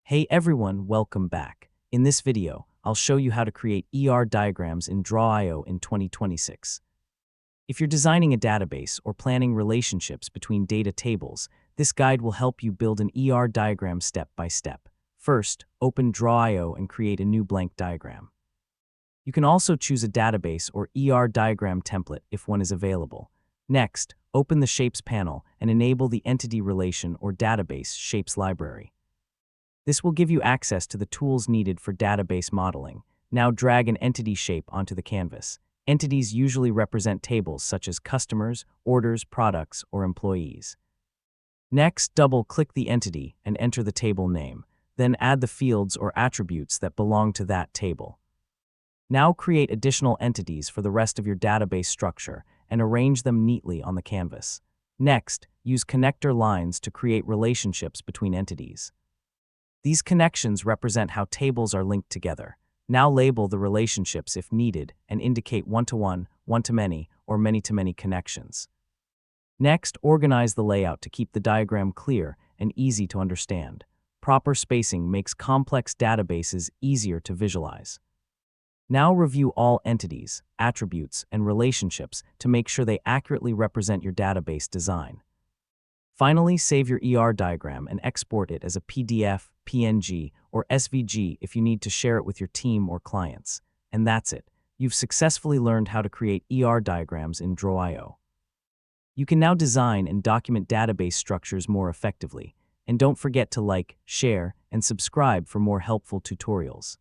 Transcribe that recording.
Hey everyone, welcome back. In this video, I'll show you how to create diagrams in Draw.io in 2026. If you're designing a database or planning relationships between data tables, this guide will help you build an diagram step by step. First, open Draw.io and create a new blank diagram. You can also choose a database or diagram template if one is available. Next, open the Shapes panel and enable the Entity Relation or Database Shapes library. This will give you access to the tools needed for database modeling. Now drag an entity shape onto the canvas. Entities usually represent tables such as customers, orders, products, or employees. Next, double-click the entity and enter the table name. Then add the fields or attributes that belong to that table. Now create additional entities for the rest of your database structure and arrange them neatly on the canvas. Next, use connector lines to create relationships between entities. These connections represent how tables are linked together. Now label the relationships if needed and indicate one-to-one, one-to-many, or many-to-many connections. Next, organize the layout to keep the diagram clear and easy to understand. Proper spacing makes complex databases easier to visualize. Now review all entities, attributes, and relationships to make sure they accurately represent your database design. Finally, save your diagram and export it as a PDF, PNG, or SVG if you need to share it with your team or clients. And that's it. You've successfully learned how to create diagrams in Draw.io. You can now design and document database structures more effectively. And don't forget to like, share, and subscribe for more helpful tutorials.